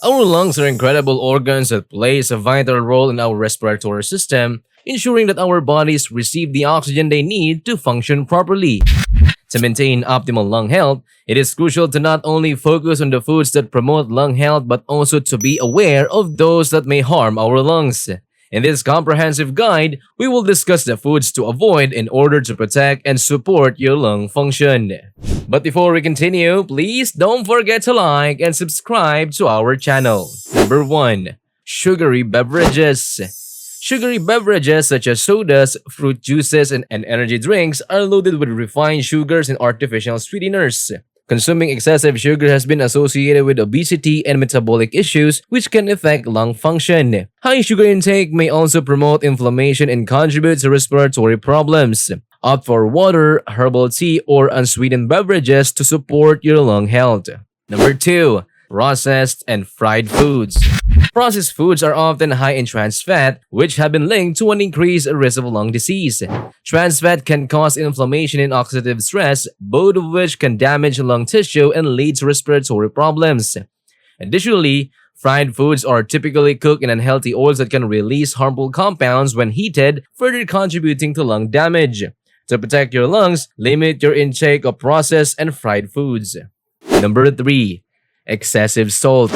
Our lungs are incredible organs that plays a vital role in our respiratory system, ensuring that our bodies receive the oxygen they need to function properly. To maintain optimal lung health, it is crucial to not only focus on the foods that promote lung health but also to be aware of those that may harm our lungs. In this comprehensive guide, we will discuss the foods to avoid in order to protect and support your lung function. But before we continue, please don't forget to like and subscribe to our channel. Number 1. Sugary beverages. Sugary beverages such as sodas, fruit juices, and energy drinks are loaded with refined sugars and artificial sweeteners. Consuming excessive sugar has been associated with obesity and metabolic issues which can affect lung function. High sugar intake may also promote inflammation and contribute to respiratory problems. Opt for water, herbal tea, or unsweetened beverages to support your lung health. Number 2. Processed and fried foods. Processed foods are often high in trans fat, which have been linked to an increased risk of lung disease. Trans fat can cause inflammation and oxidative stress, both of which can damage lung tissue and lead to respiratory problems. Additionally, fried foods are typically cooked in unhealthy oils that can release harmful compounds when heated, further contributing to lung damage. To protect your lungs, limit your intake of processed and fried foods. Number 3. Excessive salt.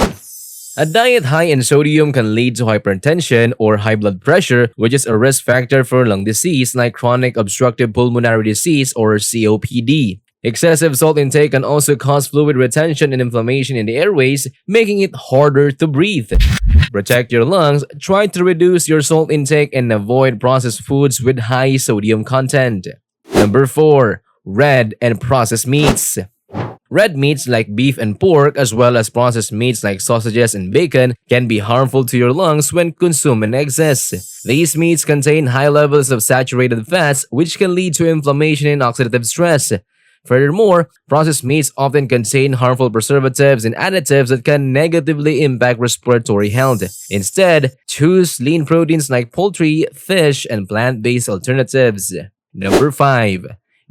A diet high in sodium can lead to hypertension or high blood pressure, which is a risk factor for lung disease like chronic obstructive pulmonary disease or COPD. Excessive salt intake can also cause fluid retention and inflammation in the airways, making it harder to breathe. Protect your lungs, try to reduce your salt intake and avoid processed foods with high sodium content. Number 4. Red and processed meats. Red meats like beef and pork, as well as processed meats like sausages and bacon, can be harmful to your lungs when consumed in excess. These meats contain high levels of saturated fats, which can lead to inflammation and oxidative stress. Furthermore, processed meats often contain harmful preservatives and additives that can negatively impact respiratory health. Instead, choose lean proteins like poultry, fish, and plant-based alternatives. Number 5.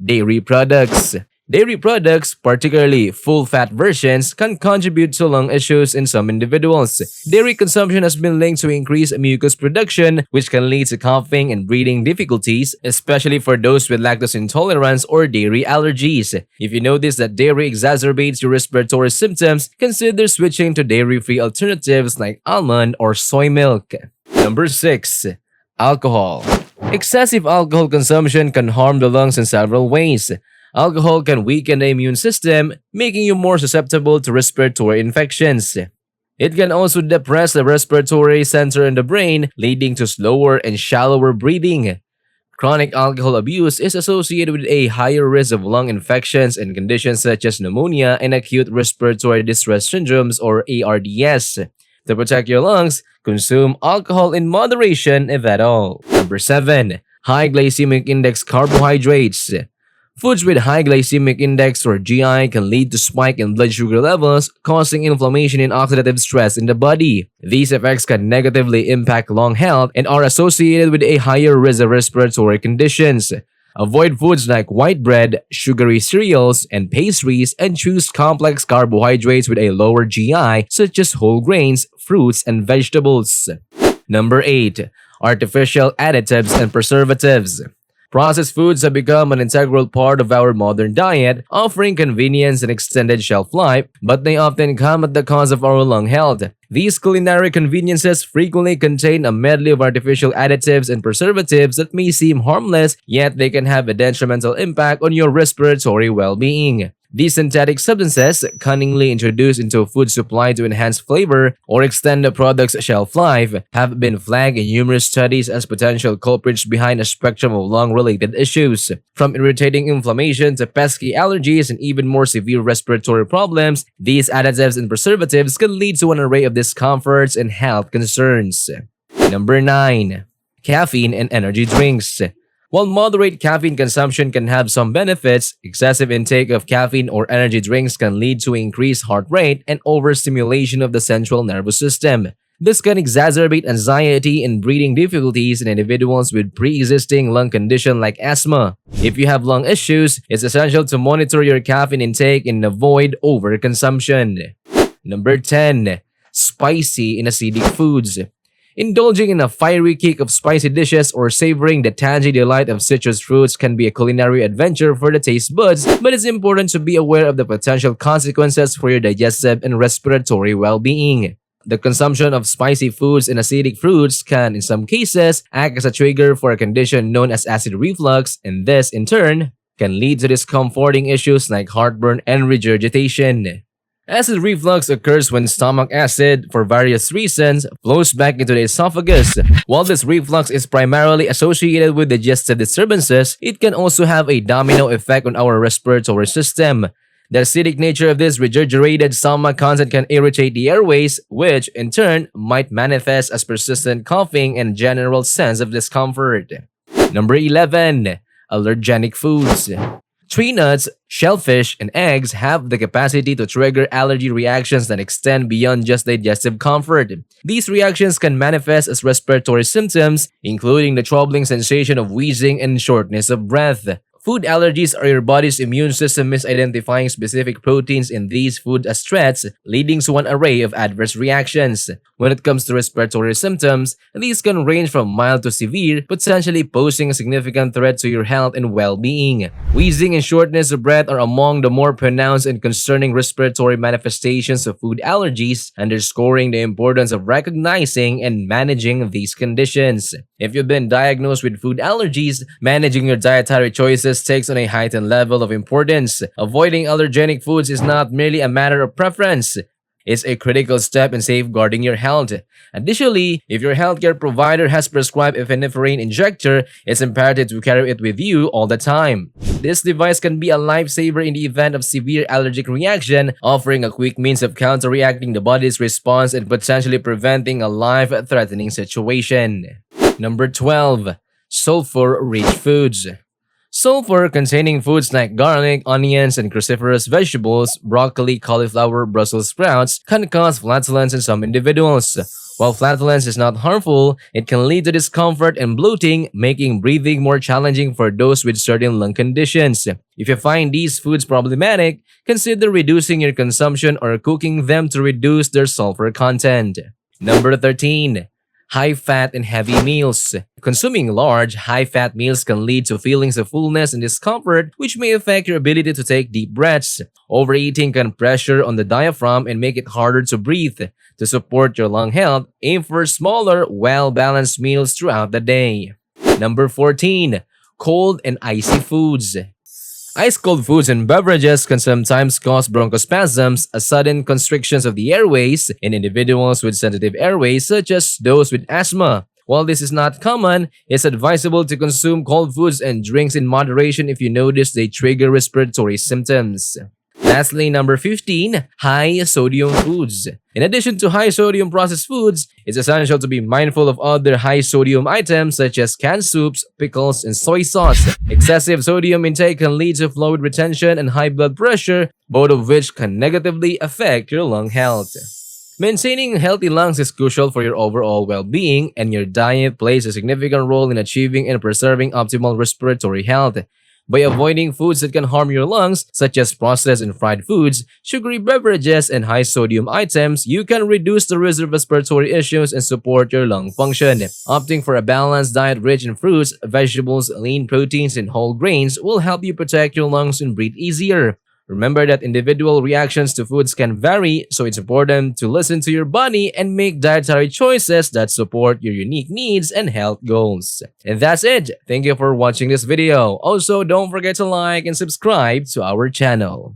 Dairy products. Dairy products, particularly full-fat versions, can contribute to lung issues in some individuals. Dairy consumption has been linked to increased mucus production, which can lead to coughing and breathing difficulties, especially for those with lactose intolerance or dairy allergies. If you notice that dairy exacerbates your respiratory symptoms, consider switching to dairy-free alternatives like almond or soy milk. Number 6. Alcohol. Excessive alcohol consumption can harm the lungs in several ways. Alcohol can weaken the immune system, making you more susceptible to respiratory infections. It can also depress the respiratory center in the brain, leading to slower and shallower breathing. Chronic alcohol abuse is associated with a higher risk of lung infections and conditions such as pneumonia and acute respiratory distress syndromes or ARDS. To protect your lungs, consume alcohol in moderation if at all. Number 7. High glycemic index carbohydrates. Foods with high glycemic index or GI can lead to spike in blood sugar levels, causing inflammation and oxidative stress in the body. These effects can negatively impact lung health and are associated with a higher risk of respiratory conditions. Avoid foods like white bread, sugary cereals, and pastries, and choose complex carbohydrates with a lower GI such as whole grains, fruits, and vegetables. Number 8. Artificial additives and preservatives. Processed foods have become an integral part of our modern diet, offering convenience and extended shelf life, but they often come at the cost of our lung health. These culinary conveniences frequently contain a medley of artificial additives and preservatives that may seem harmless, yet they can have a detrimental impact on your respiratory well-being. These synthetic substances, cunningly introduced into a food supply to enhance flavor or extend the product's shelf life, have been flagged in numerous studies as potential culprits behind a spectrum of lung-related issues. From irritating inflammation to pesky allergies and even more severe respiratory problems, these additives and preservatives can lead to an array of discomforts and health concerns. Number 9. Caffeine and energy drinks. While moderate caffeine consumption can have some benefits, excessive intake of caffeine or energy drinks can lead to increased heart rate and overstimulation of the central nervous system. This can exacerbate anxiety and breathing difficulties in individuals with pre-existing lung condition like asthma. If you have lung issues, it's essential to monitor your caffeine intake and avoid overconsumption. Number 10. Spicy and acidic foods. Indulging in a fiery kick of spicy dishes or savoring the tangy delight of citrus fruits can be a culinary adventure for the taste buds, but it's important to be aware of the potential consequences for your digestive and respiratory well-being. The consumption of spicy foods and acidic fruits can, in some cases, act as a trigger for a condition known as acid reflux, and this, in turn, can lead to discomforting issues like heartburn and regurgitation. Acid reflux occurs when stomach acid, for various reasons, flows back into the esophagus. While this reflux is primarily associated with digestive disturbances, it can also have a domino effect on our respiratory system. The acidic nature of this regurgitated stomach content can irritate the airways, which, in turn, might manifest as persistent coughing and general sense of discomfort. Number 11. Allergenic foods. Tree nuts, shellfish, and eggs have the capacity to trigger allergy reactions that extend beyond just digestive comfort. These reactions can manifest as respiratory symptoms, including the troubling sensation of wheezing and shortness of breath. Food allergies are your body's immune system misidentifying specific proteins in these foods as threats, leading to an array of adverse reactions. When it comes to respiratory symptoms, these can range from mild to severe, potentially posing a significant threat to your health and well-being. Wheezing and shortness of breath are among the more pronounced and concerning respiratory manifestations of food allergies, underscoring the importance of recognizing and managing these conditions. If you've been diagnosed with food allergies, managing your dietary choices takes on a heightened level of importance. Avoiding allergenic foods is not merely a matter of preference. It's a critical step in safeguarding your health. Additionally, if your healthcare provider has prescribed a phenylephrine injector, it's imperative to carry it with you all the time. This device can be a lifesaver in the event of severe allergic reaction, offering a quick means of counteracting the body's response and potentially preventing a life-threatening situation. Number 12. Sulfur-rich foods. Sulfur-containing foods like garlic, onions, and cruciferous vegetables, broccoli, cauliflower, Brussels sprouts, can cause flatulence in some individuals. While flatulence is not harmful, it can lead to discomfort and bloating, making breathing more challenging for those with certain lung conditions. If you find these foods problematic, consider reducing your consumption or cooking them to reduce their sulfur content. Number 13. High-fat and heavy meals. Consuming large, high-fat meals can lead to feelings of fullness and discomfort, which may affect your ability to take deep breaths. Overeating can pressure on the diaphragm and make it harder to breathe. To support your lung health, aim for smaller, well-balanced meals throughout the day. Number 14. Cold and icy foods. Ice-cold foods and beverages can sometimes cause bronchospasms, a sudden constrictions of the airways, in individuals with sensitive airways such as those with asthma. While this is not common, it's advisable to consume cold foods and drinks in moderation if you notice they trigger respiratory symptoms. Lastly, number 15, high-sodium foods. In addition to high-sodium processed foods, it's essential to be mindful of other high-sodium items such as canned soups, pickles, and soy sauce. Excessive sodium intake can lead to fluid retention and high blood pressure, both of which can negatively affect your lung health. Maintaining healthy lungs is crucial for your overall well-being, and your diet plays a significant role in achieving and preserving optimal respiratory health. By avoiding foods that can harm your lungs, such as processed and fried foods, sugary beverages, and high-sodium items, you can reduce the risk of respiratory issues and support your lung function. Opting for a balanced diet rich in fruits, vegetables, lean proteins, and whole grains will help you protect your lungs and breathe easier. Remember that individual reactions to foods can vary, so it's important to listen to your body and make dietary choices that support your unique needs and health goals. And that's it. Thank you for watching this video. Also, don't forget to like and subscribe to our channel.